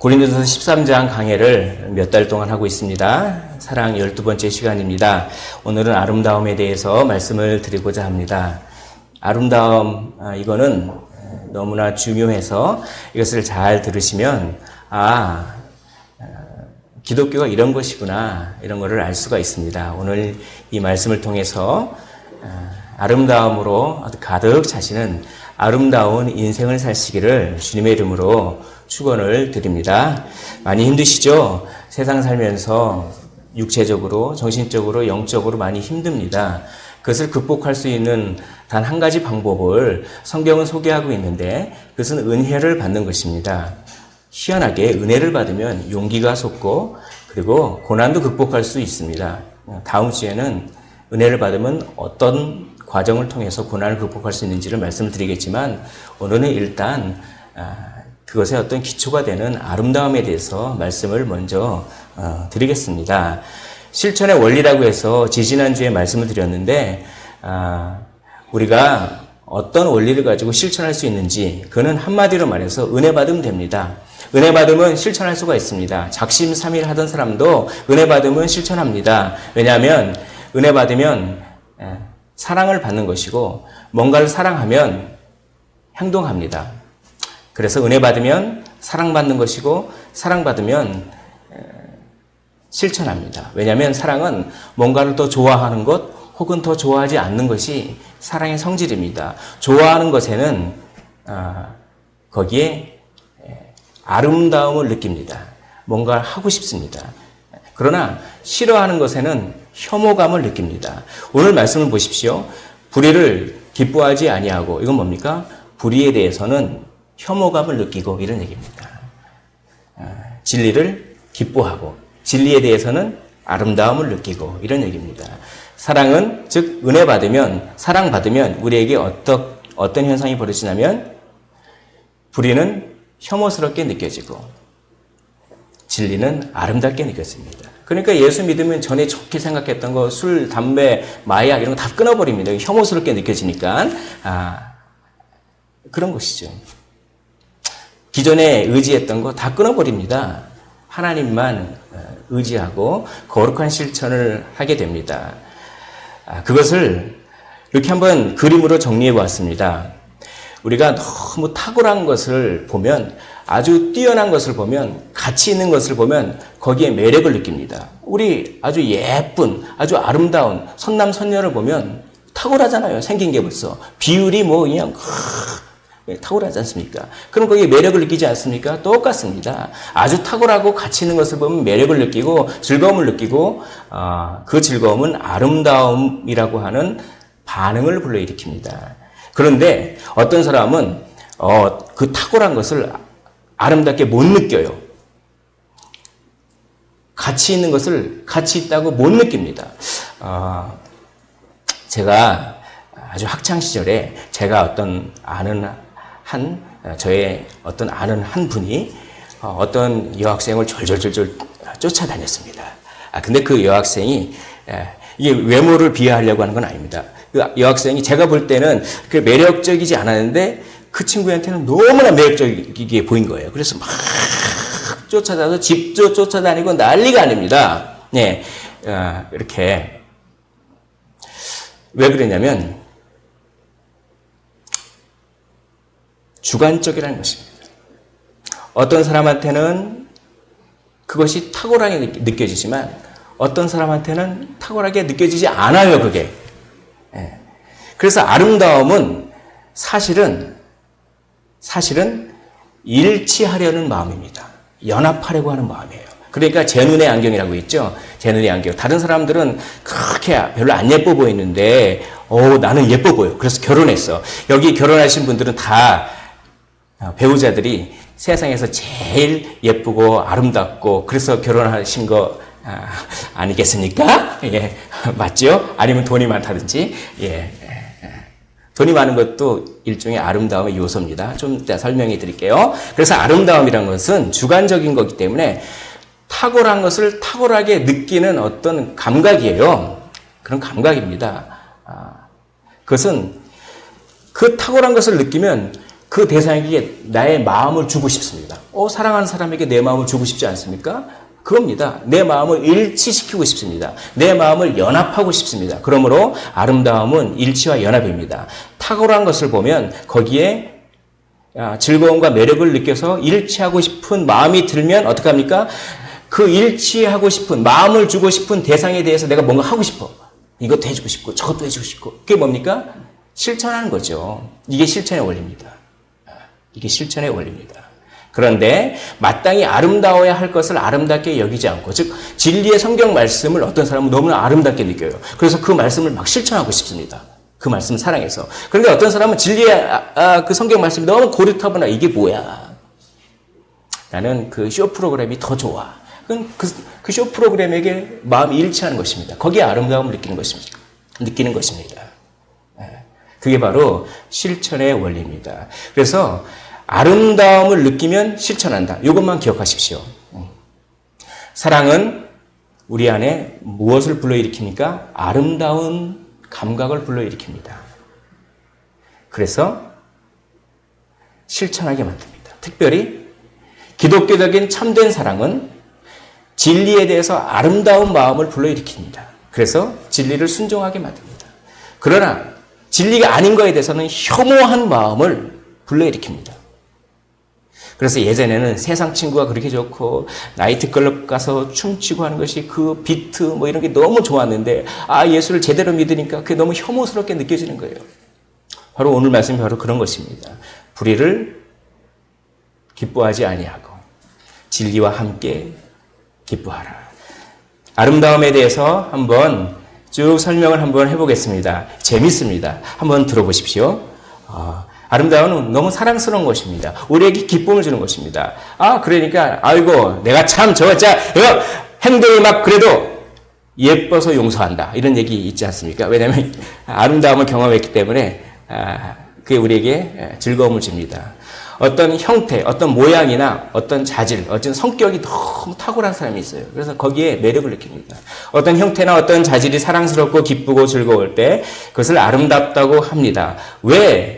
고린도전서 13장 강해를 몇 달 동안 하고 있습니다. 사랑 12번째 시간입니다. 오늘은 아름다움에 대해서 말씀을 드리고자 합니다. 아름다움, 이거는 너무나 중요해서 이것을 잘 들으시면 기독교가 이런 것이구나, 이런 것을 알 수가 있습니다. 오늘 이 말씀을 통해서 아름다움으로 가득 차시는 아름다운 인생을 사시기를 주님의 이름으로 축원을 드립니다. 많이 힘드시죠? 세상 살면서 육체적으로, 정신적으로, 영적으로 많이 힘듭니다. 그것을 극복할 수 있는 단 한 가지 방법을 성경은 소개하고 있는데 그것은 은혜를 받는 것입니다. 희한하게 은혜를 받으면 용기가 솟고 그리고 고난도 극복할 수 있습니다. 다음 주에는 은혜를 받으면 어떤 과정을 통해서 고난을 극복할 수 있는지를 말씀을 드리겠지만 오늘은 일단 그것의 어떤 기초가 되는 아름다움에 대해서 말씀을 먼저 드리겠습니다. 실천의 원리라고 해서 지지난주에 말씀을 드렸는데 우리가 어떤 원리를 가지고 실천할 수 있는지 그는 한마디로 말해서 은혜 받으면 됩니다. 은혜 받으면 실천할 수가 있습니다. 작심삼일 하던 사람도 은혜 받으면 실천합니다. 왜냐하면 은혜 받으면 사랑을 받는 것이고 뭔가를 사랑하면 행동합니다. 그래서 은혜 받으면 사랑받는 것이고 사랑받으면 실천합니다. 왜냐하면 사랑은 뭔가를 더 좋아하는 것 혹은 더 좋아하지 않는 것이 사랑의 성질입니다. 좋아하는 것에는 거기에 아름다움을 느낍니다. 뭔가 하고 싶습니다. 그러나 싫어하는 것에는 혐오감을 느낍니다. 오늘 말씀을 보십시오. 불의를 기뻐하지 아니하고 이건 뭡니까? 불의에 대해서는 혐오감을 느끼고 이런 얘기입니다. 진리를 기뻐하고 진리에 대해서는 아름다움을 느끼고 이런 얘기입니다. 사랑은 즉 은혜 받으면 사랑받으면 우리에게 어떤 현상이 벌어지냐면 불의는 혐오스럽게 느껴지고 진리는 아름답게 느껴집니다. 그러니까 예수 믿으면 전에 좋게 생각했던 거 술, 담배, 마약 이런 거 다 끊어버립니다. 혐오스럽게 느껴지니까 그런 것이죠. 기존에 의지했던 거 다 끊어버립니다. 하나님만 의지하고 거룩한 실천을 하게 됩니다. 그것을 이렇게 한번 그림으로 정리해 보았습니다. 우리가 너무 탁월한 것을 보면 아주 뛰어난 것을 보면 가치 있는 것을 보면 거기에 매력을 느낍니다. 우리 아주 예쁜 아주 아름다운 선남 선녀를 보면 탁월하잖아요. 생긴 게 벌써 비율이 뭐 그냥 탁월하지 않습니까? 그럼 거기에 매력을 느끼지 않습니까? 똑같습니다. 아주 탁월하고 가치 있는 것을 보면 매력을 느끼고 즐거움을 느끼고 그 즐거움은 아름다움이라고 하는 반응을 불러일으킵니다. 그런데 어떤 사람은 그 탁월한 것을 아름답게 못 느껴요. 가치 있는 것을 가치 있다고 못 느낍니다. 제가 아주 학창 시절에 제가 저의 어떤 아는 한 분이 어떤 여학생을 졸졸졸 쫓아다녔습니다. 근데 그 여학생이 이게 외모를 비하하려고 하는 건 아닙니다. 그 여학생이 제가 볼 때는 그 매력적이지 않았는데 그 친구한테는 너무나 매력적이게 보인 거예요. 그래서 막 쫓아다녀서 집도 쫓아다니고 난리가 아닙니다. 네, 이렇게 왜 그러냐면 주관적이라는 것입니다. 어떤 사람한테는 그것이 탁월하게 느껴지지만 어떤 사람한테는 탁월하게 느껴지지 않아요, 그게. 그래서 아름다움은 사실은 일치하려는 마음입니다. 연합하려고 하는 마음이에요. 그러니까 제 눈의 안경이라고 있죠. 제 눈의 안경. 다른 사람들은 그렇게 별로 안 예뻐 보이는데 나는 예뻐 보여. 그래서 결혼했어. 여기 결혼하신 분들은 다 배우자들이 세상에서 제일 예쁘고 아름답고 그래서 결혼하신 거 아니겠습니까? 예, 맞죠? 아니면 돈이 많다든지. 예. 돈이 많은 것도 일종의 아름다움의 요소입니다. 좀 이따 설명해 드릴게요. 그래서 아름다움이라는 것은 주관적인 거기 때문에 탁월한 것을 탁월하게 느끼는 어떤 감각이에요. 그런 감각입니다. 그것은 그 탁월한 것을 느끼면 그 대상에게 나의 마음을 주고 싶습니다. 사랑하는 사람에게 내 마음을 주고 싶지 않습니까? 그겁니다. 내 마음을 일치시키고 싶습니다. 내 마음을 연합하고 싶습니다. 그러므로 아름다움은 일치와 연합입니다. 탁월한 것을 보면 거기에 즐거움과 매력을 느껴서 일치하고 싶은 마음이 들면 어떡합니까? 그 일치하고 싶은, 마음을 주고 싶은 대상에 대해서 내가 뭔가 하고 싶어. 이것도 해주고 싶고 저것도 해주고 싶고. 그게 뭡니까? 실천하는 거죠. 이게 실천의 원리입니다. 이게 실천의 원리입니다. 그런데 마땅히 아름다워야 할 것을 아름답게 여기지 않고, 즉 진리의 성경 말씀을 어떤 사람은 너무나 아름답게 느껴요. 그래서 그 말씀을 막 실천하고 싶습니다. 그 말씀을 사랑해서. 그런데 어떤 사람은 진리의 그 성경 말씀이 너무 고리타분하. 이게 뭐야? 나는 그 쇼 프로그램이 더 좋아. 그 쇼 프로그램에게 마음이 일치하는 것입니다. 거기에 아름다움을 느끼는 것입니다. 그게 바로 실천의 원리입니다. 그래서 아름다움을 느끼면 실천한다. 이것만 기억하십시오. 사랑은 우리 안에 무엇을 불러일으킵니까? 아름다운 감각을 불러일으킵니다. 그래서 실천하게 만듭니다. 특별히 기독교적인 참된 사랑은 진리에 대해서 아름다운 마음을 불러일으킵니다. 그래서 진리를 순종하게 만듭니다. 그러나 진리가 아닌 거에 대해서는 혐오한 마음을 불러일으킵니다. 그래서 예전에는 세상 친구가 그렇게 좋고 나이트클럽 가서 춤추고 하는 것이 그 비트 뭐 이런 게 너무 좋았는데 예수를 제대로 믿으니까 그게 너무 혐오스럽게 느껴지는 거예요. 바로 오늘 말씀이 바로 그런 것입니다. 불의를 기뻐하지 아니하고 진리와 함께 기뻐하라. 아름다움에 대해서 한번 쭉 설명을 한번 해보겠습니다. 재밌습니다. 한번 들어보십시오. 아름다움은 너무 사랑스러운 것입니다. 우리에게 기쁨을 주는 것입니다. 그러니까 아이고 내가 참 이거 행동이 막 그래도 예뻐서 용서한다. 이런 얘기 있지 않습니까? 왜냐하면 아름다움을 경험했기 때문에 그게 우리에게 즐거움을 줍니다. 어떤 형태, 어떤 모양이나 어떤 자질, 어떤 성격이 너무 탁월한 사람이 있어요. 그래서 거기에 매력을 느낍니다. 어떤 형태나 어떤 자질이 사랑스럽고 기쁘고 즐거울 때 그것을 아름답다고 합니다. 왜?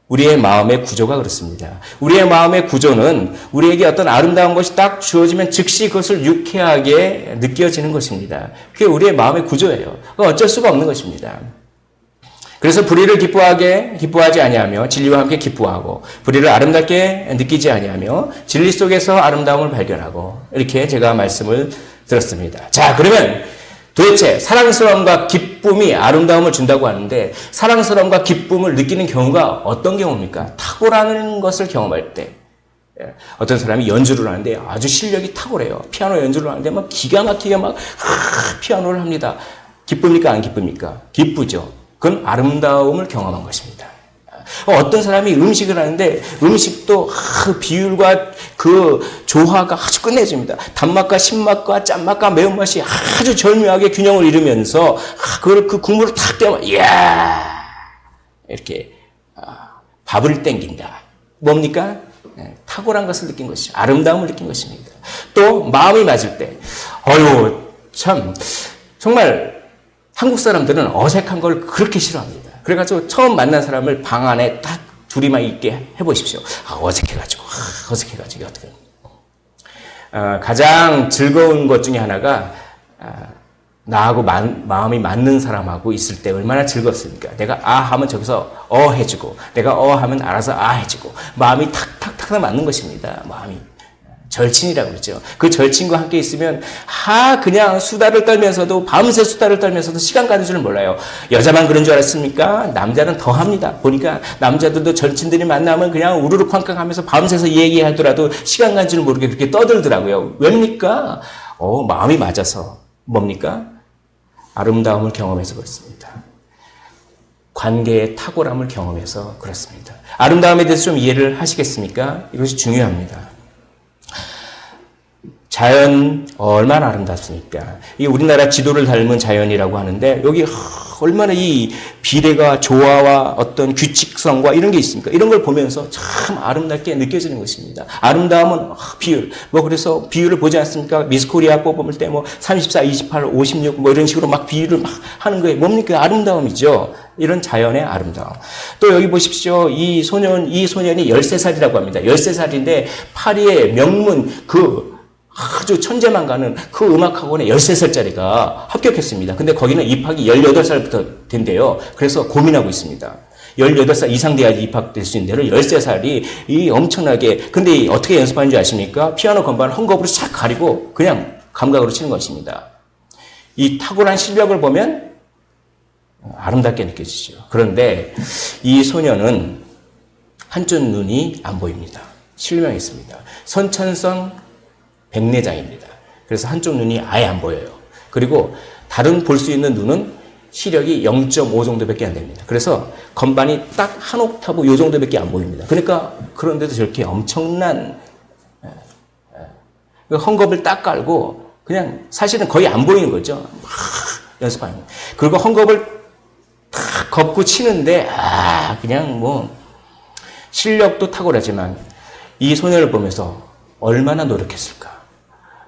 우리의 마음의 구조가 그렇습니다. 우리의 마음의 구조는 우리에게 어떤 아름다운 것이 딱 주어지면 즉시 그것을 유쾌하게 느껴지는 것입니다. 그게 우리의 마음의 구조예요. 어쩔 수가 없는 것입니다. 그래서 불의를 기뻐하지 아니하며 진리와 함께 기뻐하고 불의를 아름답게 느끼지 아니하며 진리 속에서 아름다움을 발견하고 이렇게 제가 말씀을 들었습니다. 자, 그러면 도대체 사랑스러움과 기쁨이 아름다움을 준다고 하는데 사랑스러움과 기쁨을 느끼는 경우가 어떤 경우입니까? 탁월한 것을 경험할 때. 어떤 사람이 연주를 하는데 아주 실력이 탁월해요. 피아노 연주를 하는데 막 기가 막히게 피아노를 합니다. 기쁩니까? 안 기쁩니까? 기쁘죠. 그건 아름다움을 경험한 것입니다. 어떤 사람이 음식을 하는데 음식도 비율과 그 조화가 아주 끝내줍니다. 단맛과 신맛과 짠맛과 매운맛이 아주 절묘하게 균형을 이루면서 그걸 그 국물을 탁 떼면 이야 이렇게 밥을 땡긴다. 뭡니까? 탁월한 것을 느낀 것이죠. 아름다움을 느낀 것입니다. 또 마음이 맞을 때 참 정말 한국 사람들은 어색한 걸 그렇게 싫어합니다. 그래가지고 처음 만난 사람을 방 안에 딱 둘이만 있게 해보십시오. 어색해가지고 어떻게. 가장 즐거운 것 중에 하나가 나하고 마음이 맞는 사람하고 있을 때 얼마나 즐겁습니까? 내가 하면 저기서 해주고 내가 하면 알아서 해주고 마음이 탁탁탁 맞는 것입니다. 마음이. 절친이라고 그러죠. 그 절친과 함께 있으면 그냥 수다를 떨면서도 밤새 수다를 떨면서도 시간 가는 줄 몰라요. 여자만 그런 줄 알았습니까? 남자는 더 합니다. 보니까 남자들도 절친들이 만나면 그냥 우르르 쾅쾅 하면서 밤새서 얘기하더라도 시간 가는 줄 모르게 그렇게 떠들더라고요. 왜입니까? 마음이 맞아서. 뭡니까? 아름다움을 경험해서 그렇습니다. 관계의 탁월함을 경험해서 그렇습니다. 아름다움에 대해서 좀 이해를 하시겠습니까? 이것이 중요합니다. 자연 얼마나 아름답습니까? 이 우리나라 지도를 닮은 자연이라고 하는데 여기 얼마나 이 비례가 조화와 어떤 규칙성과 이런 게 있습니까? 이런 걸 보면서 참 아름답게 느껴지는 것입니다. 아름다움은 비율. 그래서 비율을 보지 않습니까? 미스 코리아 뽑을 때 34, 28, 56 이런 식으로 막 비율을 막 하는 거예요. 뭡니까? 아름다움이죠. 이런 자연의 아름다움. 또 여기 보십시오. 이 소년이 13살이라고 합니다. 13살인데 파리의 명문 아주 천재만 가는 그 음악학원에 13살짜리가 합격했습니다. 근데 거기는 입학이 18살부터 된대요. 그래서 고민하고 있습니다. 18살 이상 돼야지 입학될 수 있는 데를 13살이 엄청나게, 근데 어떻게 연습하는 줄 아십니까? 피아노 건반을 헝겊으로 싹 가리고 그냥 감각으로 치는 것입니다. 이 탁월한 실력을 보면 아름답게 느껴지죠. 그런데 이 소녀는 한쪽 눈이 안 보입니다. 실명했습니다. 선천성 백내장입니다. 그래서 한쪽 눈이 아예 안 보여요. 그리고 다른 볼 수 있는 눈은 시력이 0.5 정도밖에 안 됩니다. 그래서 건반이 딱 한 옥타브 요 정도밖에 안 보입니다. 그러니까 그런데도 저렇게 엄청난 헝겊을 딱 깔고 그냥 사실은 거의 안 보이는 거죠. 막 연습하는 거예요. 그리고 헝겊을 탁 걷고 치는데 그냥 실력도 탁월하지만 이 소녀를 보면서 얼마나 노력했을까.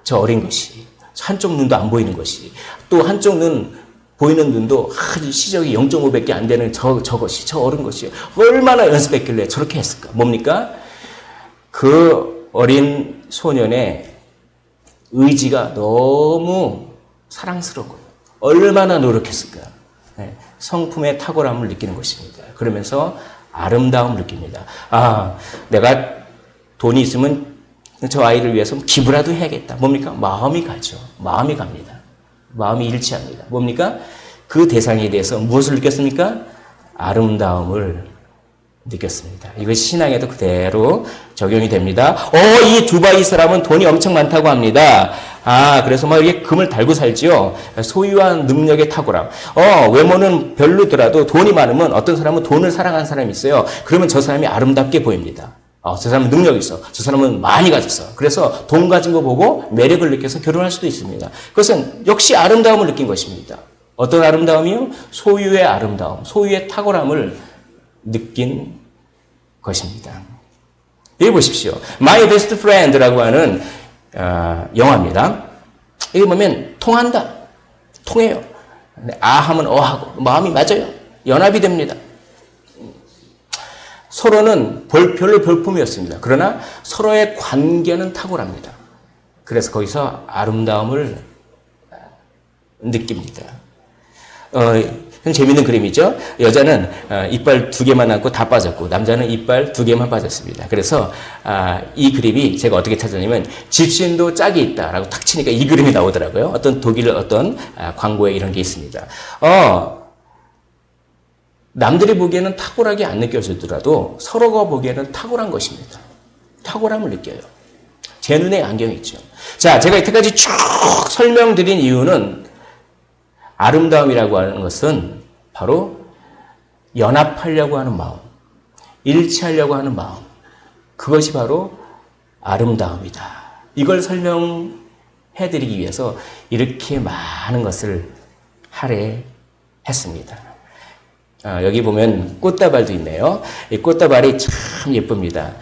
저 어린 것이, 한쪽 눈도 안 보이는 것이, 또 한쪽 눈, 보이는 눈도 시력이 0.5밖에 안 되는 저것이, 저 어린 것이 얼마나 연습했길래 저렇게 했을까. 뭡니까? 그 어린 소년의 의지가 너무 사랑스러워. 얼마나 노력했을까. 성품의 탁월함을 느끼는 것입니다. 그러면서 아름다움을 느낍니다. 내가 돈이 있으면 저 아이를 위해서 기부라도 해야겠다. 뭡니까? 마음이 가죠. 마음이 갑니다. 마음이 일치합니다. 뭡니까? 그 대상에 대해서 무엇을 느꼈습니까? 아름다움을 느꼈습니다. 이것이 신앙에도 그대로 적용이 됩니다. 이 두바이 사람은 돈이 엄청 많다고 합니다. 그래서 이렇게 금을 달고 살지요. 소유한 능력의 탁월함. 외모는 별로더라도 돈이 많으면 어떤 사람은 돈을 사랑하는 사람이 있어요. 그러면 저 사람이 아름답게 보입니다. 저 사람은 능력이 있어. 저 사람은 많이 가졌어. 그래서 돈 가진 거 보고 매력을 느껴서 결혼할 수도 있습니다. 그것은 역시 아름다움을 느낀 것입니다. 어떤 아름다움이요? 소유의 아름다움, 소유의 탁월함을 느낀 것입니다. 여기 보십시오. My Best Friend라고 하는 영화입니다. 여기 보면 통한다. 통해요. 하면 하고 마음이 맞아요. 연합이 됩니다. 서로는 별로 볼품이었습니다. 그러나 서로의 관계는 탁월합니다. 그래서 거기서 아름다움을 느낍니다. 재밌는 그림이죠. 여자는 이빨 2개만 남고 다 빠졌고 남자는 이빨 2개만 빠졌습니다. 그래서 이 그림이 제가 어떻게 찾았냐면 집신도 짝이 있다라고 탁 치니까 이 그림이 나오더라고요. 어떤 독일 어떤 광고에 이런 게 있습니다. 남들이 보기에는 탁월하게 안 느껴지더라도 서로가 보기에는 탁월한 것입니다. 탁월함을 느껴요. 제 눈에 안경이 있죠. 자, 제가 이때까지 쭉 설명드린 이유는 아름다움이라고 하는 것은 바로 연합하려고 하는 마음, 일치하려고 하는 마음, 그것이 바로 아름다움이다. 이걸 설명해드리기 위해서 이렇게 많은 것을 할애했습니다. 여기 보면 꽃다발도 있네요. 이 꽃다발이 참 예쁩니다.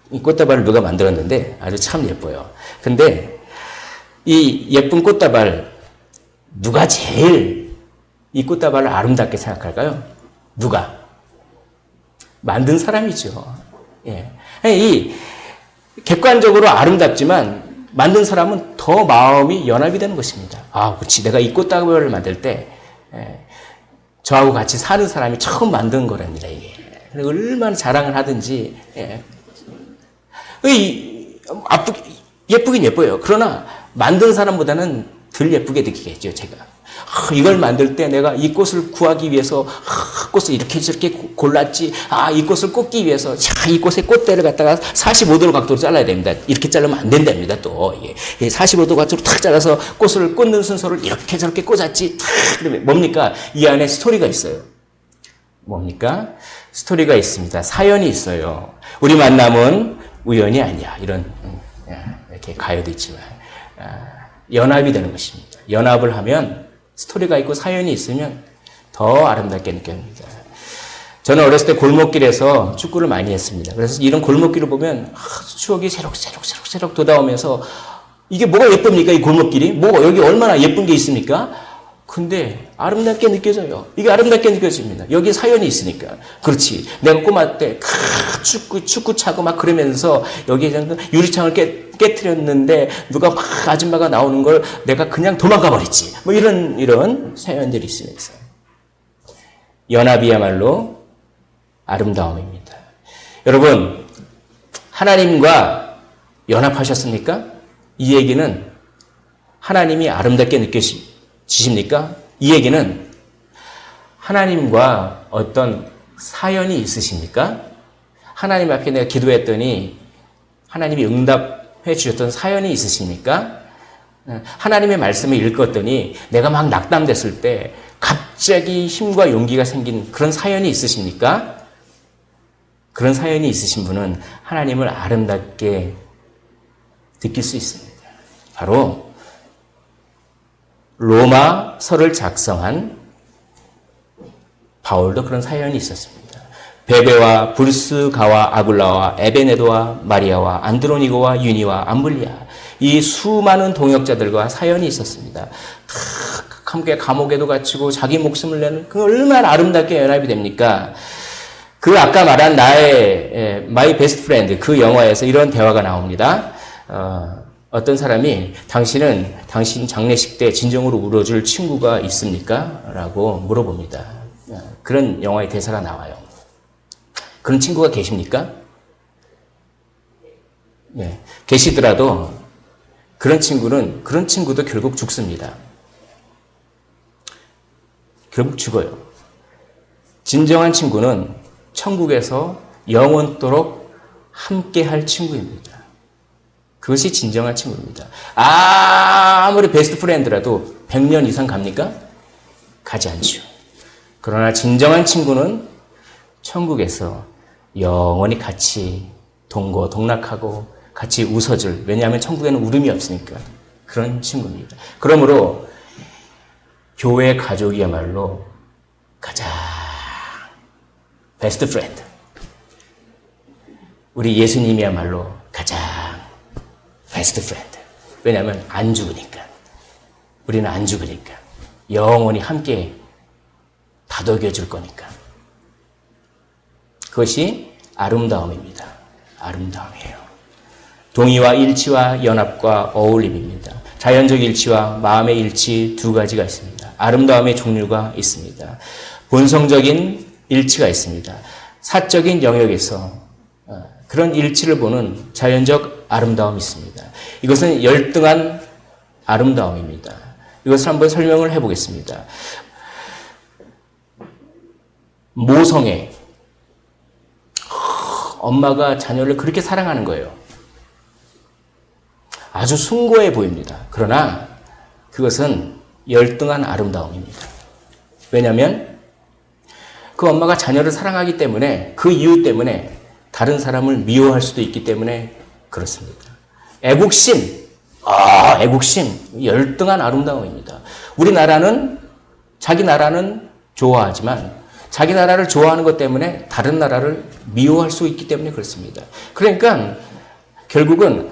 이 꽃다발을 누가 만들었는데 아주 참 예뻐요. 근데 이 예쁜 꽃다발 누가 제일 이 꽃다발을 아름답게 생각할까요? 누가? 만든 사람이죠. 예. 이 객관적으로 아름답지만 만든 사람은 더 마음이 연합이 되는 것입니다. 그렇지. 내가 이 꽃다발을 만들 때 저하고 같이 사는 사람이 처음 만든 거랍니다, 이게. 얼마나 자랑을 하든지, 예쁘긴 예뻐요. 그러나 만든 사람보다는 덜 예쁘게 느끼겠죠, 제가. 이걸 만들 때 내가 이 꽃을 구하기 위해서 꽃을 이렇게 저렇게 골랐지. 이 꽃을 꽂기 위해서 이 꽃의 꽃대를 갖다가 45도 각도로 잘라야 됩니다. 이렇게 자르면 안 된답니다. 또 45도 각도로 탁 잘라서 꽃을 꽂는 순서를 이렇게 저렇게 꽂았지. 그러면 뭡니까? 이 안에 스토리가 있어요. 뭡니까? 스토리가 있습니다. 사연이 있어요. 우리 만남은 우연이 아니야. 이런 이렇게 가요도 있지만 연합이 되는 것입니다. 연합을 하면 스토리가 있고 사연이 있으면 더 아름답게 느껴집니다. 저는 어렸을 때 골목길에서 축구를 많이 했습니다. 그래서 이런 골목길을 보면 추억이 새록새록 돋아오면서 이게 뭐가 예쁩니까? 이 골목길이? 뭐 여기 얼마나 예쁜 게 있습니까? 근데 아름답게 느껴져요. 이게 아름답게 느껴집니다. 여기 사연이 있으니까. 그렇지. 내가 꼬마 때 축구 차고 막 그러면서 여기에 유리창을 깨트렸는데 누가 막 아줌마가 나오는 걸 내가 그냥 도망가 버렸지. 뭐 이런 사연들이 있으면서. 연합이야말로 아름다움입니다. 여러분, 하나님과 연합하셨습니까? 이 얘기는 하나님이 아름답게 느껴지십니까? 이 얘기는 하나님과 어떤 사연이 있으십니까? 하나님 앞에 내가 기도했더니 하나님이 응답해 주셨던 사연이 있으십니까? 하나님의 말씀을 읽었더니 내가 막 낙담됐을 때 갑자기 힘과 용기가 생긴 그런 사연이 있으십니까? 그런 사연이 있으신 분은 하나님을 아름답게 느낄 수 있습니다. 바로 로마서를 작성한 바울도 그런 사연이 있었습니다. 베베와 불스가와 아굴라와 에베네도와 마리아와 안드로니고와 유니와 암블리아, 이 수많은 동역자들과 사연이 있었습니다. 함께 감옥에도 갇히고 자기 목숨을 내는 그 얼마나 아름답게 연합이 됩니까? 그 아까 말한 나의 My Best Friend 그 영화에서 이런 대화가 나옵니다. 어떤 사람이 당신 장례식 때 진정으로 울어줄 친구가 있습니까? 라고 물어봅니다. 그런 영화의 대사가 나와요. 그런 친구가 계십니까? 네, 계시더라도 그런 친구도 결국 죽습니다. 결국 죽어요. 진정한 친구는 천국에서 영원토록 함께할 친구입니다. 그것이 진정한 친구입니다. 아무리 베스트 프렌드라도 100년 이상 갑니까? 가지 않죠. 그러나 진정한 친구는 천국에서 영원히 같이 동고동락하고 같이 웃어줄, 왜냐하면 천국에는 울음이 없으니까 그런 친구입니다. 그러므로 교회 가족이야말로 가장 베스트 프렌드. 우리 예수님이야말로 가장 베스트 프렌드. 왜냐하면 안 죽으니까. 우리는 안 죽으니까. 영원히 함께 다독여줄 거니까. 그것이 아름다움입니다. 아름다움이에요. 동의와 일치와 연합과 어울림입니다. 자연적 일치와 마음의 일치 두 가지가 있습니다. 아름다움의 종류가 있습니다. 본성적인 일치가 있습니다. 사적인 영역에서 그런 일치를 보는 자연적 아름다움이 있습니다. 이것은 열등한 아름다움입니다. 이것을 한번 설명을 해보겠습니다. 모성애. 엄마가 자녀를 그렇게 사랑하는 거예요. 아주 숭고해 보입니다. 그러나 그것은 열등한 아름다움입니다. 왜냐하면 그 엄마가 자녀를 사랑하기 때문에 그 이유 때문에 다른 사람을 미워할 수도 있기 때문에 그렇습니다. 애국심, 애국심, 열등한 아름다움입니다. 우리나라는 자기 나라는 좋아하지만 자기 나라를 좋아하는 것 때문에 다른 나라를 미워할 수 있기 때문에 그렇습니다. 그러니까 결국은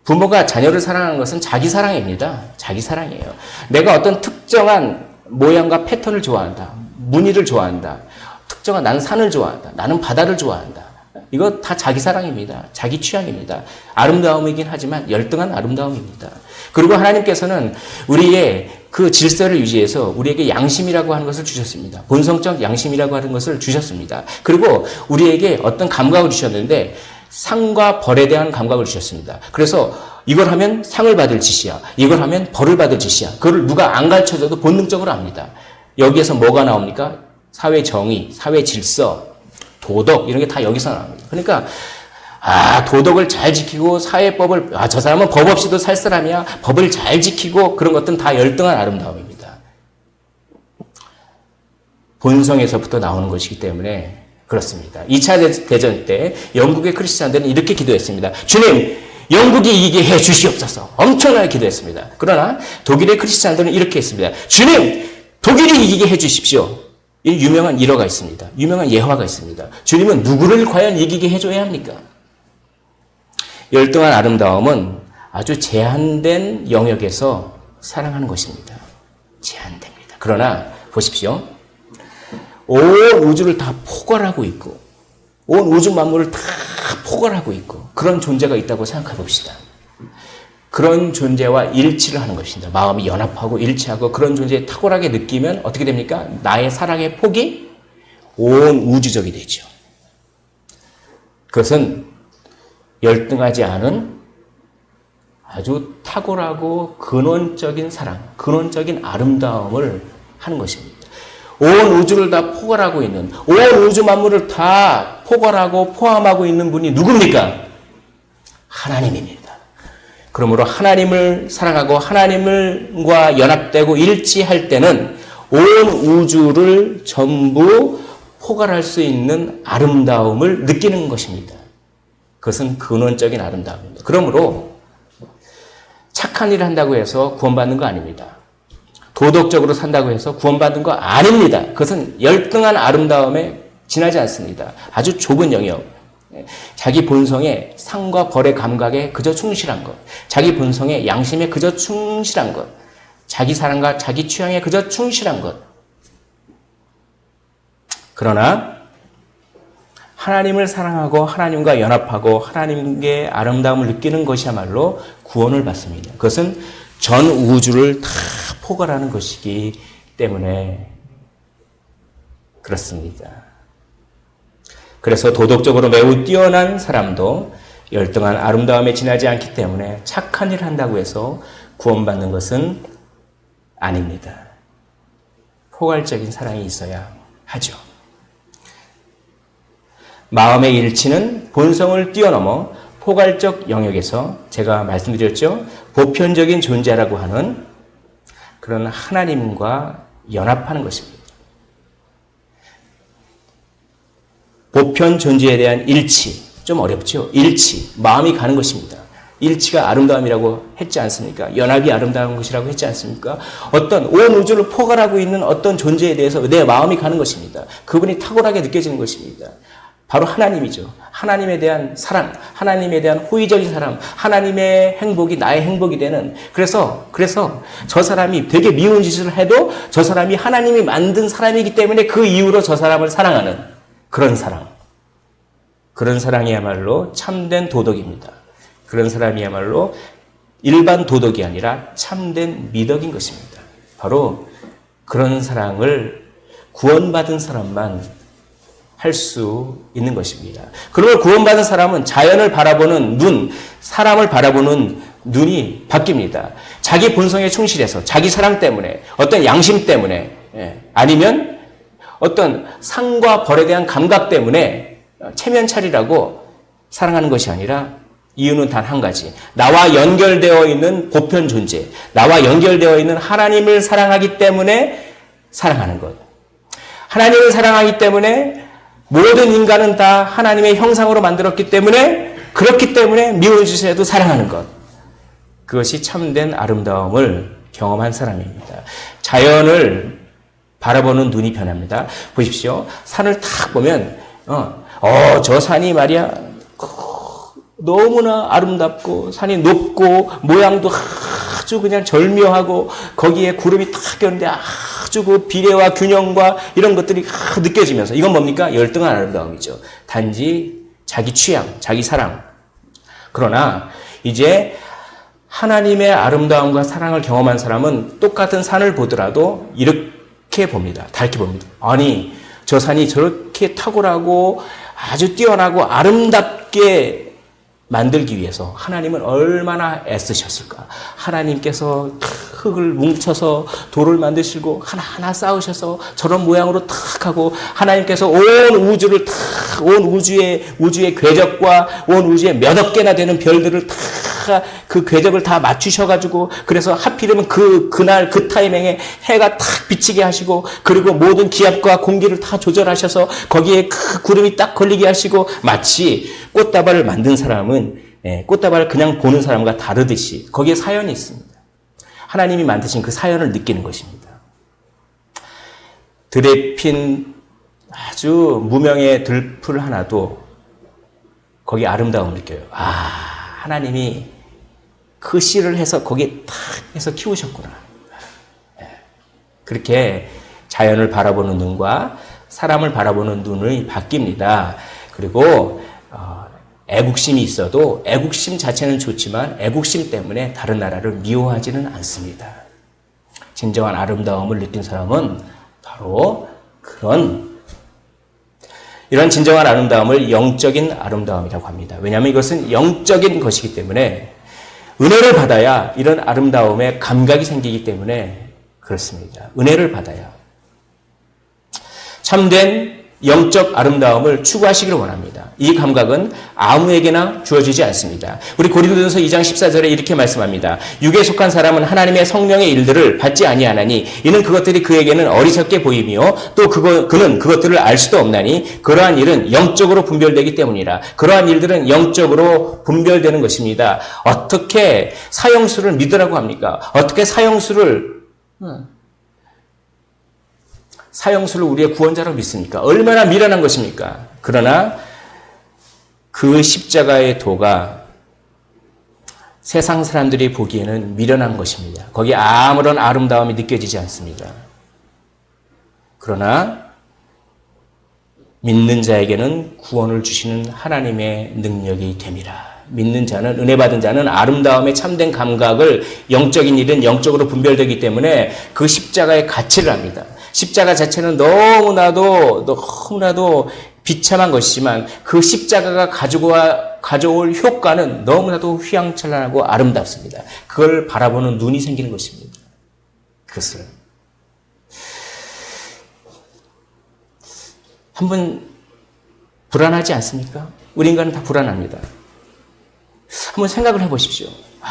부모가 자녀를 사랑하는 것은 자기 사랑입니다. 자기 사랑이에요. 내가 어떤 특정한 모양과 패턴을 좋아한다. 무늬를 좋아한다. 특정한 나는 산을 좋아한다. 나는 바다를 좋아한다. 이거 다 자기 사랑입니다. 자기 취향입니다. 아름다움이긴 하지만 열등한 아름다움입니다. 그리고 하나님께서는 우리의 그 질서를 유지해서 우리에게 양심이라고 하는 것을 주셨습니다. 본성적 양심이라고 하는 것을 주셨습니다. 그리고 우리에게 어떤 감각을 주셨는데 상과 벌에 대한 감각을 주셨습니다. 그래서 이걸 하면 상을 받을 짓이야. 이걸 하면 벌을 받을 짓이야. 그걸 누가 안 가르쳐줘도 본능적으로 압니다. 여기에서 뭐가 나옵니까? 사회 정의, 사회 질서, 도덕 이런 게 다 여기서 나옵니다. 그러니까 도덕을 잘 지키고 사회법을 저 사람은 법 없이도 살 사람이야. 법을 잘 지키고 그런 것들은 다 열등한 아름다움입니다. 본성에서부터 나오는 것이기 때문에 그렇습니다. 2차 대전 때 영국의 크리스찬들은 이렇게 기도했습니다. 주님, 영국이 이기게 해 주시옵소서. 엄청나게 기도했습니다. 그러나 독일의 크리스찬들은 이렇게 했습니다. 주님, 독일이 이기게 해 주십시오. 이 유명한 일화가 있습니다. 유명한 예화가 있습니다. 주님은 누구를 과연 이기게 해줘야 합니까? 열등한 아름다움은 아주 제한된 영역에서 사랑하는 것입니다. 제한됩니다. 그러나 보십시오. 온 우주를 다 포괄하고 있고 온 우주 만물을 다 포괄하고 있고 그런 존재가 있다고 생각해 봅시다. 그런 존재와 일치를 하는 것입니다. 마음이 연합하고 일치하고 그런 존재에 탁월하게 느끼면 어떻게 됩니까? 나의 사랑의 폭이 온 우주적이 되죠. 그것은 열등하지 않은 아주 탁월하고 근원적인 사랑, 근원적인 아름다움을 하는 것입니다. 온 우주를 다 포괄하고 있는, 온 우주 만물을 다 포괄하고 포함하고 있는 분이 누굽니까? 하나님입니다. 그러므로 하나님을 사랑하고 하나님과 연합되고 일치할 때는 온 우주를 전부 포괄할 수 있는 아름다움을 느끼는 것입니다. 그것은 근원적인 아름다움입니다. 그러므로 착한 일을 한다고 해서 구원받는 거 아닙니다. 도덕적으로 산다고 해서 구원받는 거 아닙니다. 그것은 열등한 아름다움에 지나지 않습니다. 아주 좁은 영역. 자기 본성의 상과 벌의 감각에 그저 충실한 것, 자기 본성의 양심에 그저 충실한 것, 자기 사랑과 자기 취향에 그저 충실한 것. 그러나 하나님을 사랑하고 하나님과 연합하고 하나님의 아름다움을 느끼는 것이야말로 구원을 받습니다. 그것은 전 우주를 다 포괄하는 것이기 때문에 그렇습니다. 그래서 도덕적으로 매우 뛰어난 사람도 열등한 아름다움에 지나지 않기 때문에 착한 일을 한다고 해서 구원받는 것은 아닙니다. 포괄적인 사랑이 있어야 하죠. 마음의 일치는 본성을 뛰어넘어 포괄적 영역에서 제가 말씀드렸죠. 보편적인 존재라고 하는 그런 하나님과 연합하는 것입니다. 보편 존재에 대한 일치, 좀 어렵죠? 일치, 마음이 가는 것입니다. 일치가 아름다움이라고 했지 않습니까? 연합이 아름다운 것이라고 했지 않습니까? 어떤 온 우주를 포괄하고 있는 어떤 존재에 대해서 내 마음이 가는 것입니다. 그분이 탁월하게 느껴지는 것입니다. 바로 하나님이죠. 하나님에 대한 사랑, 하나님에 대한 호의적인 사랑, 하나님의 행복이 나의 행복이 되는, 그래서 저 사람이 되게 미운 짓을 해도 저 사람이 하나님이 만든 사람이기 때문에 그 이유로 저 사람을 사랑하는 그런 사랑. 그런 사랑이야말로 참된 도덕입니다. 그런 사람이야말로 일반 도덕이 아니라 참된 미덕인 것입니다. 바로 그런 사랑을 구원받은 사람만 할 수 있는 것입니다. 그러면 구원받은 사람은 자연을 바라보는 눈, 사람을 바라보는 눈이 바뀝니다. 자기 본성에 충실해서 자기 사랑 때문에 어떤 양심 때문에 아니면 어떤 상과 벌에 대한 감각 때문에 체면 차리라고 사랑하는 것이 아니라 이유는 단 한 가지. 나와 연결되어 있는 보편 존재, 나와 연결되어 있는 하나님을 사랑하기 때문에 사랑하는 것. 하나님을 사랑하기 때문에 모든 인간은 다 하나님의 형상으로 만들었기 때문에 그렇기 때문에 미운 짓을 해도 사랑하는 것. 그것이 참된 아름다움을 경험한 사람입니다. 자연을 바라보는 눈이 변합니다. 보십시오. 산을 탁 보면 저 산이 말이야 너무나 아름답고 산이 높고 모양도 아주 그냥 절묘하고 거기에 구름이 탁 꼈는데 아주 그 비례와 균형과 이런 것들이 느껴지면서 이건 뭡니까? 열등한 아름다움이죠. 단지 자기 취향, 자기 사랑. 그러나 이제 하나님의 아름다움과 사랑을 경험한 사람은 똑같은 산을 보더라도 이렇게 봅니다. 다르게 봅니다. 아니, 저 산이 저렇게 탁월하고 아주 뛰어나고 아름답게 만들기 위해서 하나님은 얼마나 애쓰셨을까. 하나님께서 흙을 뭉쳐서 돌을 만드시고 하나하나 쌓으셔서 저런 모양으로 탁 하고 하나님께서 온 우주를 탁, 온 우주의 궤적과 온 우주의 몇억 개나 되는 별들을 탁 그 궤적을 다 맞추셔가지고 그래서 하필이면 그날 그 타이밍에 해가 탁 비치게 하시고 그리고 모든 기압과 공기를 다 조절하셔서 거기에 그 구름이 딱 걸리게 하시고 마치 꽃다발을 만든 사람은 꽃다발을 그냥 보는 사람과 다르듯이 거기에 사연이 있습니다. 하나님이 만드신 그 사연을 느끼는 것입니다. 들에 핀 아주 무명의 들풀 하나도 거기 아름다움을 느껴요. 하나님이 그 씨를 해서 거기에 탁 해서 키우셨구나. 그렇게 자연을 바라보는 눈과 사람을 바라보는 눈이 바뀝니다. 그리고 애국심이 있어도 애국심 자체는 좋지만 애국심 때문에 다른 나라를 미워하지는 않습니다. 진정한 아름다움을 느낀 사람은 바로 이런 진정한 아름다움을 영적인 아름다움이라고 합니다. 왜냐하면 이것은 영적인 것이기 때문에 은혜를 받아야 이런 아름다움에 감각이 생기기 때문에 그렇습니다. 은혜를 받아야 참된 영적 아름다움을 추구하시기를 원합니다. 이 감각은 아무에게나 주어지지 않습니다. 우리 고린도전서 2장 14절에 이렇게 말씀합니다. 육에 속한 사람은 하나님의 성령의 일들을 받지 아니하나니 이는 그것들이 그에게는 어리석게 보이며 또 그는 그것들을 알 수도 없나니 그러한 일은 영적으로 분별되기 때문이라. 그러한 일들은 영적으로 분별되는 것입니다. 어떻게 사형수를 믿으라고 합니까? 어떻게 사형수를 우리의 구원자로 믿습니까? 얼마나 미련한 것입니까? 그러나 그 십자가의 도가 세상 사람들이 보기에는 미련한 것입니다. 거기에 아무런 아름다움이 느껴지지 않습니다. 그러나 믿는 자에게는 구원을 주시는 하나님의 능력이 됨이라. 믿는 자는, 은혜 받은 자는 아름다움의 참된 감각을 영적인 일은 영적으로 분별되기 때문에 그 십자가의 가치를 압니다. 십자가 자체는 너무나도 비참한 것이지만 그 십자가가 가져올 효과는 너무나도 휘황찬란하고 아름답습니다. 그걸 바라보는 눈이 생기는 것입니다. 그것을 한번 불안하지 않습니까? 우리 인간은 다 불안합니다. 한번 생각을 해보십시오.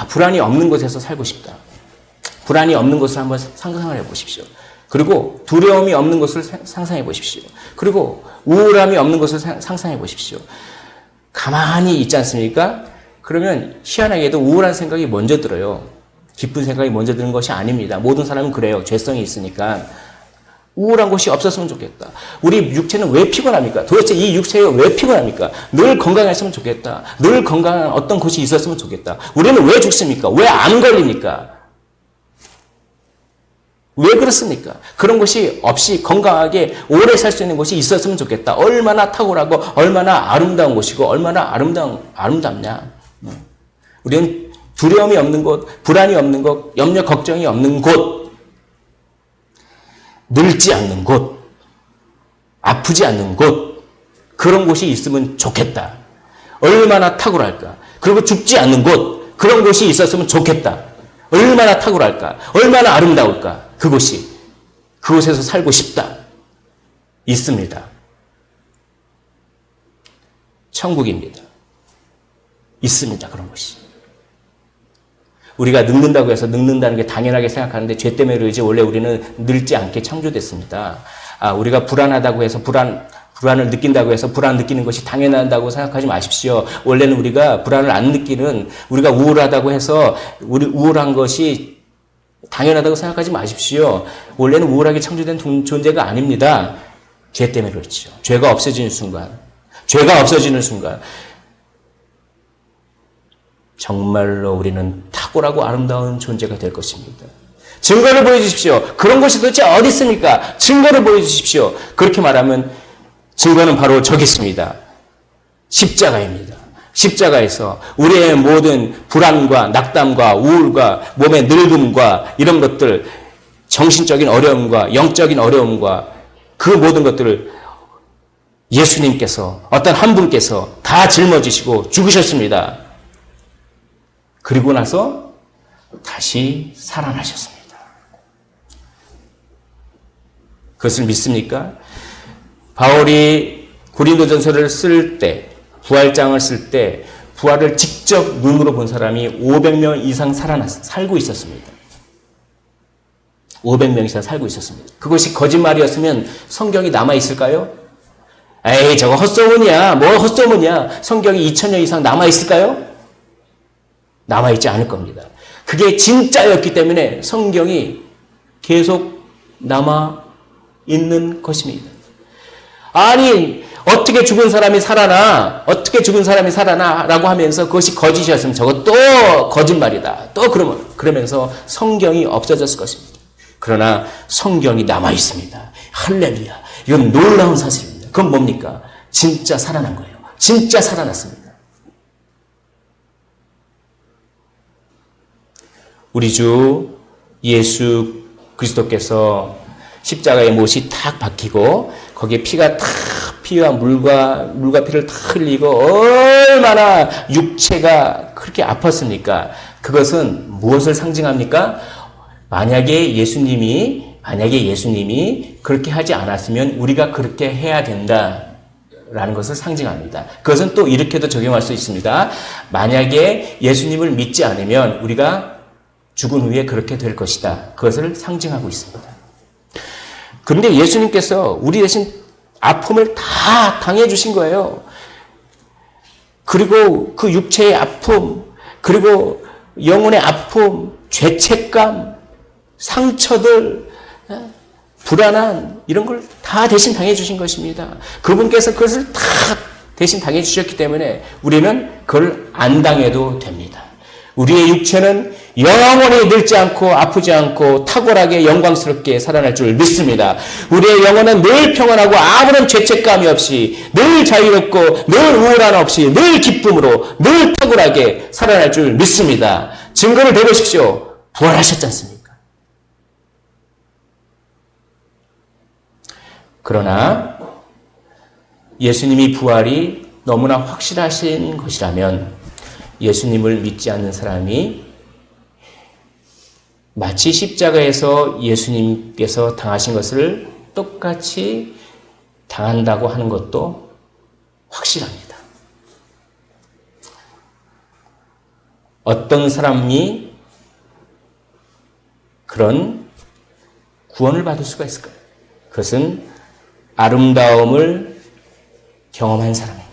불안이 없는 곳에서 살고 싶다. 불안이 없는 곳을 한번 상상을 해보십시오. 그리고 두려움이 없는 것을 상상해 보십시오. 그리고 우울함이 없는 것을 상상해 보십시오. 가만히 있지 않습니까? 그러면 희한하게도 우울한 생각이 먼저 들어요. 기쁜 생각이 먼저 드는 것이 아닙니다. 모든 사람은 그래요. 죄성이 있으니까. 우울한 곳이 없었으면 좋겠다. 우리 육체는 왜 피곤합니까? 도대체 이 육체가 왜 피곤합니까? 늘 건강했으면 좋겠다. 늘 건강한 어떤 곳이 있었으면 좋겠다. 우리는 왜 죽습니까? 왜 안 걸립니까? 왜 그렇습니까? 그런 것이 없이 건강하게 오래 살 수 있는 곳이 있었으면 좋겠다. 얼마나 탁월하고 얼마나 아름다운 곳이고 얼마나 아름답냐. 우리는 두려움이 없는 곳, 불안이 없는 곳, 염려, 걱정이 없는 곳, 늙지 않는 곳, 아프지 않는 곳, 그런 곳이 있으면 좋겠다. 얼마나 탁월할까. 그리고 죽지 않는 곳, 그런 곳이 있었으면 좋겠다. 얼마나 탁월할까. 얼마나 아름다울까. 그곳에서 살고 싶다. 있습니다. 천국입니다. 있습니다. 그런 것이. 우리가 늙는다고 해서 늙는다는 게 당연하게 생각하는데 죄 때문에 그러지 원래 우리는 늙지 않게 창조됐습니다. 우리가 불안하다고 해서 불안을 느낀다고 해서 불안 느끼는 것이 당연하다고 생각하지 마십시오. 원래는 우리가 불안을 안 느끼는, 우리가 우울하다고 해서 우울한 것이 당연하다고 생각하지 마십시오. 원래는 우울하게 창조된 존재가 아닙니다. 죄 때문에 그렇죠. 죄가 없어지는 순간 정말로 우리는 탁월하고 아름다운 존재가 될 것입니다. 증거를 보여주십시오. 그런 것이 도대체 어디 있습니까? 증거를 보여주십시오. 그렇게 말하면 증거는 바로 저기 있습니다. 십자가입니다. 십자가에서 우리의 모든 불안과 낙담과 우울과 몸의 늙음과 이런 것들, 정신적인 어려움과 영적인 어려움과 그 모든 것들을 예수님께서, 어떤 한 분께서 다 짊어지시고 죽으셨습니다. 그리고 나서 다시 살아나셨습니다. 그것을 믿습니까? 바울이 고린도전서를 쓸 때, 부활장을 쓸 때 부활을 직접 눈으로 본 사람이 500명 이상 살고 있었습니다. 500명 이상 살고 있었습니다. 그것이 거짓말이었으면 성경이 남아있을까요? 에이, 저거 헛소문이야. 뭐 헛소문이야. 성경이 2000년 이상 남아있을까요? 남아있지 않을 겁니다. 그게 진짜였기 때문에 성경이 계속 남아있는 것입니다. 아니, 어떻게 죽은 사람이 살아나? 어떻게 죽은 사람이 살아나? 라고 하면서 그것이 거짓이었으면 저거 또 거짓말이다. 또 그러면서 성경이 없어졌을 것입니다. 그러나 성경이 남아있습니다. 할렐루야. 이건 놀라운 사실입니다. 그건 뭡니까? 진짜 살아난 거예요. 진짜 살아났습니다. 우리 주 예수 그리스도께서 십자가에 못이 탁 박히고 거기에 피가 탁 피와 물과 피를 탁 흘리고 얼마나 육체가 그렇게 아팠습니까? 그것은 무엇을 상징합니까? 만약에 예수님이 그렇게 하지 않았으면 우리가 그렇게 해야 된다라는 것을 상징합니다. 그것은 또 이렇게도 적용할 수 있습니다. 만약에 예수님을 믿지 않으면 우리가 죽은 후에 그렇게 될 것이다. 그것을 상징하고 있습니다. 그런데 예수님께서 우리 대신 아픔을 다 당해주신 거예요. 그리고 그 육체의 아픔, 그리고 영혼의 아픔, 죄책감, 상처들, 불안한 이런 걸 다 대신 당해주신 것입니다. 그분께서 그것을 다 대신 당해주셨기 때문에 우리는 그걸 안 당해도 됩니다. 우리의 육체는 영원히 늙지 않고 아프지 않고 탁월하게 영광스럽게 살아날 줄 믿습니다. 우리의 영혼은 늘 평안하고 아무런 죄책감이 없이 늘 자유롭고 늘 우울함 없이 늘 기쁨으로 늘 탁월하게 살아날 줄 믿습니다. 증거를 대보십시오. 부활하셨지 않습니까? 그러나 예수님이 부활이 너무나 확실하신 것이라면 예수님을 믿지 않는 사람이 마치 십자가에서 예수님께서 당하신 것을 똑같이 당한다고 하는 것도 확실합니다. 어떤 사람이 그런 구원을 받을 수가 있을까요? 그것은 아름다움을 경험한 사람입니다.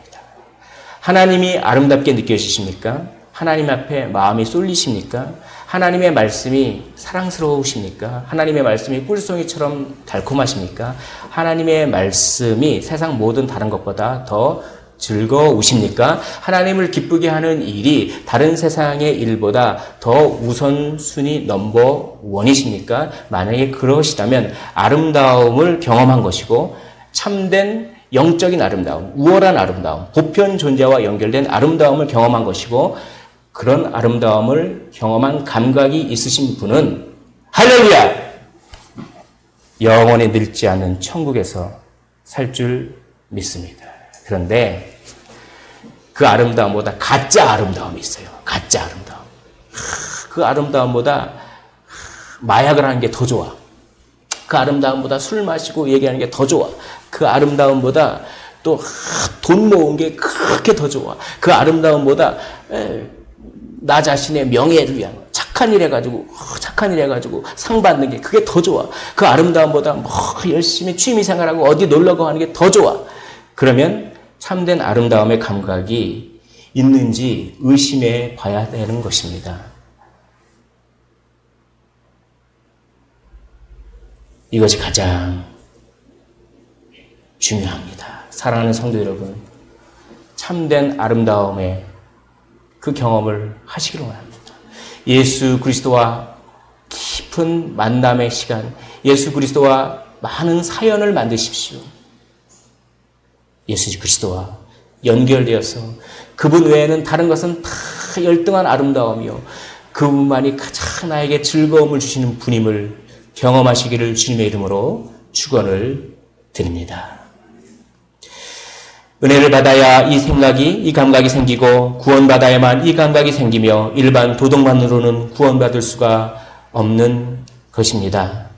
하나님이 아름답게 느껴지십니까? 하나님 앞에 마음이 쏠리십니까? 하나님의 말씀이 사랑스러우십니까? 하나님의 말씀이 꿀송이처럼 달콤하십니까? 하나님의 말씀이 세상 모든 다른 것보다 더 즐거우십니까? 하나님을 기쁘게 하는 일이 다른 세상의 일보다 더 우선순위 넘버 원이십니까? 만약에 그러시다면 아름다움을 경험한 것이고 참된 영적인 아름다움, 우월한 아름다움, 보편 존재와 연결된 아름다움을 경험한 것이고 그런 아름다움을 경험한 감각이 있으신 분은 할렐루야! 영원히 늙지 않는 천국에서 살 줄 믿습니다. 그런데 그 아름다움보다 가짜 아름다움이 있어요. 가짜 아름다움. 그 아름다움보다 마약을 하는 게 더 좋아. 그 아름다움보다 술 마시고 얘기하는 게 더 좋아. 그 아름다움보다 또 돈 모은 게 그렇게 더 좋아. 그 아름다움보다 나 자신의 명예를 위한 착한 일 해가지고 상 받는 게 그게 더 좋아. 그 아름다움보다 열심히 취미생활하고 어디 놀러 가는 게 더 좋아. 그러면 참된 아름다움의 감각이 있는지 의심해 봐야 되는 것입니다. 이것이 가장 중요합니다. 사랑하는 성도 여러분, 참된 아름다움의 그 경험을 하시기를 원합니다. 예수 그리스도와 깊은 만남의 시간, 예수 그리스도와 많은 사연을 만드십시오. 예수 그리스도와 연결되어서 그분 외에는 다른 것은 다 열등한 아름다움이요, 그분만이 가장 나에게 즐거움을 주시는 분임을 경험하시기를 주님의 이름으로 축원을 드립니다. 은혜를 받아야 이 생각이, 이 감각이 생기고 구원받아야만 이 감각이 생기며 일반 도덕만으로는 구원받을 수가 없는 것입니다.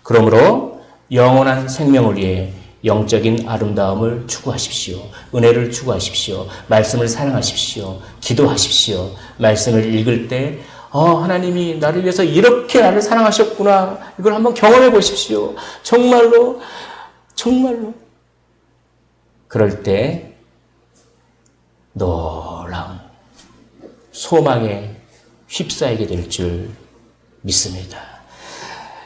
그러므로 영원한 생명을 위해 영적인 아름다움을 추구하십시오. 은혜를 추구하십시오. 말씀을 사랑하십시오. 기도하십시오. 말씀을 읽을 때 하나님이 나를 위해서 이렇게 나를 사랑하셨구나. 이걸 한번 경험해 보십시오. 정말로. 그럴 때 놀라운 소망에 휩싸이게 될 줄 믿습니다.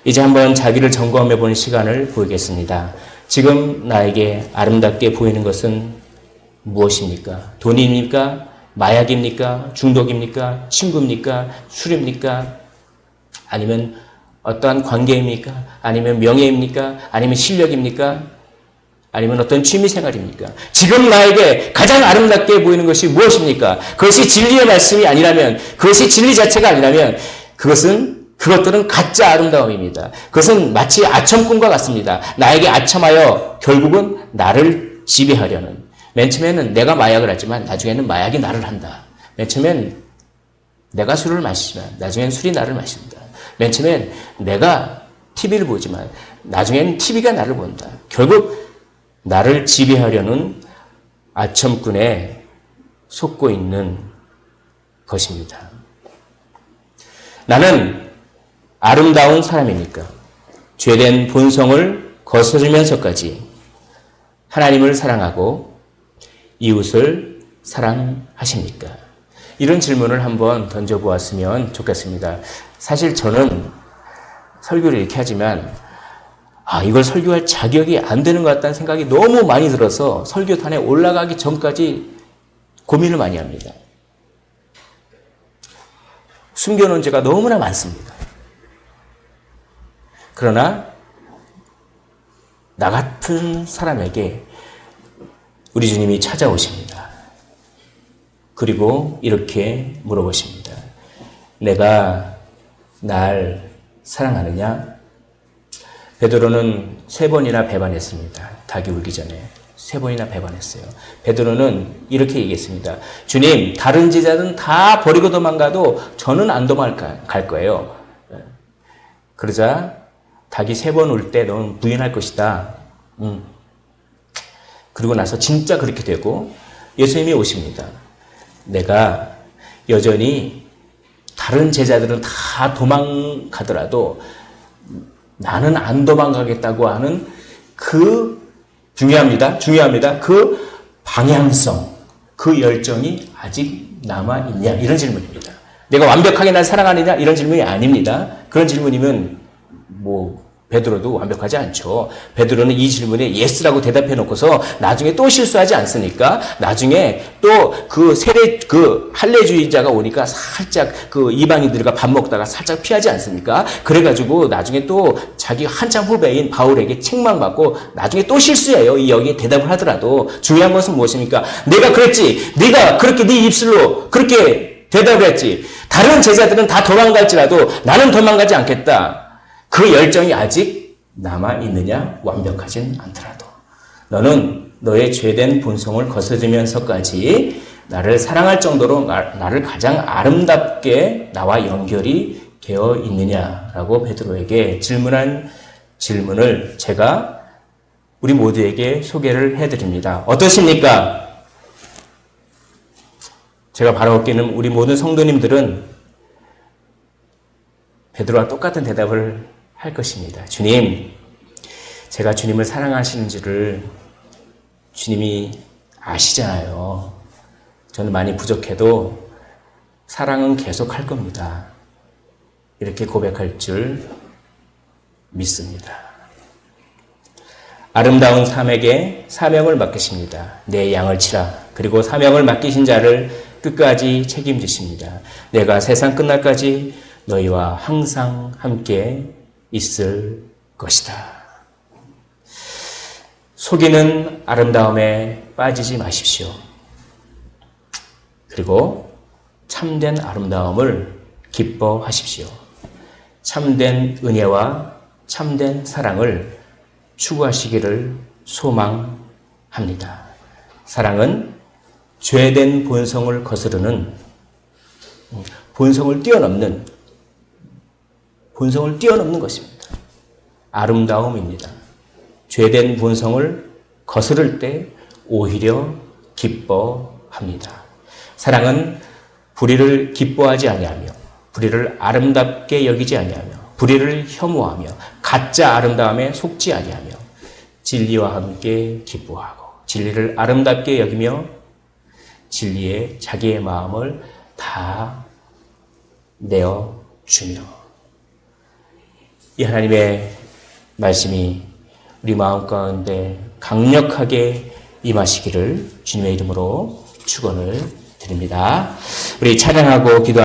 이제 한번 자기를 점검해 보는 시간을 보이겠습니다. 지금 나에게 아름답게 보이는 것은 무엇입니까? 돈입니까? 마약입니까? 중독입니까? 친구입니까? 술입니까? 아니면 어떠한 관계입니까? 아니면 명예입니까? 아니면 실력입니까? 아니면 어떤 취미생활입니까? 지금 나에게 가장 아름답게 보이는 것이 무엇입니까? 그것이 진리의 말씀이 아니라면, 그것이 진리 자체가 아니라면 그것들은 가짜 아름다움입니다. 그것은 마치 아첨꾼과 같습니다. 나에게 아첨하여 결국은 나를 지배하려는. 맨 처음에는 내가 마약을 하지만 나중에는 마약이 나를 한다. 맨 처음엔 내가 술을 마시지만 나중엔 술이 나를 마신다. 맨 처음엔 내가 TV를 보지만 나중엔 TV가 나를 본다. 결국 나를 지배하려는 아첨꾼에 속고 있는 것입니다. 나는 아름다운 사람이니까 죄된 본성을 거스르면서까지 하나님을 사랑하고 이웃을 사랑하십니까? 이런 질문을 한번 던져보았으면 좋겠습니다. 사실 저는 설교를 이렇게 하지만 이걸 설교할 자격이 안 되는 것 같다는 생각이 너무 많이 들어서 설교단에 올라가기 전까지 고민을 많이 합니다. 숨겨놓은 죄가 너무나 많습니다. 그러나 나 같은 사람에게 우리 주님이 찾아오십니다. 그리고 이렇게 물어보십니다. 내가 날 사랑하느냐? 베드로는 3번이나 배반했습니다. 닭이 울기 전에 3번이나 배반했어요. 베드로는 이렇게 얘기했습니다. 주님, 다른 제자들은 다 버리고 도망가도 저는 안 도망갈 거예요. 그러자 닭이 3번 울 때 너는 부인할 것이다. 그리고 나서 진짜 그렇게 되고 예수님이 오십니다. 내가 여전히 다른 제자들은 다 도망가더라도 나는 안 도망가겠다고 하는 중요합니다. 그 방향성, 그 열정이 아직 남아있냐? 이런 질문입니다. 내가 완벽하게 날 사랑하느냐? 이런 질문이 아닙니다. 그런 질문이면 베드로도 완벽하지 않죠. 베드로는 이 질문에 예스라고 대답해 놓고서 나중에 또 실수하지 않습니까? 나중에 또 할례주의자가 오니까 살짝 이방인들과 밥 먹다가 살짝 피하지 않습니까? 그래가지고 나중에 또 자기 한참 후배인 바울에게 책망받고 나중에 또 실수해요. 여기에 대답을 하더라도 중요한 것은 무엇입니까? 내가 그랬지. 네가 그렇게 네 입술로 그렇게 대답을 했지. 다른 제자들은 다 도망갈지라도 나는 도망가지 않겠다. 그 열정이 아직 남아있느냐? 완벽하진 않더라도. 너는 너의 죄된 본성을 거스르면서까지 나를 사랑할 정도로 나를 가장 아름답게 나와 연결이 되어 있느냐라고 베드로에게 질문한 질문을 제가 우리 모두에게 소개를 해드립니다. 어떠십니까? 제가 바라옵기는 우리 모든 성도님들은 베드로와 똑같은 대답을 할 것입니다. 주님, 제가 주님을 사랑하시는지를 주님이 아시잖아요. 저는 많이 부족해도 사랑은 계속 할 겁니다. 이렇게 고백할 줄 믿습니다. 아름다운 삶에게 사명을 맡기십니다. 내 양을 치라. 그리고 사명을 맡기신 자를 끝까지 책임지십니다. 내가 세상 끝날까지 너희와 항상 함께 있을 것이다. 속이는 아름다움에 빠지지 마십시오. 그리고 참된 아름다움을 기뻐하십시오. 참된 은혜와 참된 사랑을 추구하시기를 소망합니다. 사랑은 죄된 본성을 거스르는 본성을 뛰어넘는 것입니다. 아름다움입니다. 죄된 본성을 거스를 때 오히려 기뻐합니다. 사랑은 불의를 기뻐하지 아니하며 불의를 아름답게 여기지 아니하며 불의를 혐오하며 가짜 아름다움에 속지 아니하며 진리와 함께 기뻐하고 진리를 아름답게 여기며 진리에 자기의 마음을 다 내어 주미로. 이 하나님의 말씀이 우리 마음 가운데 강력하게 임하시기를 주님의 이름으로 축원을 드립니다. 우리 찬양하고 기도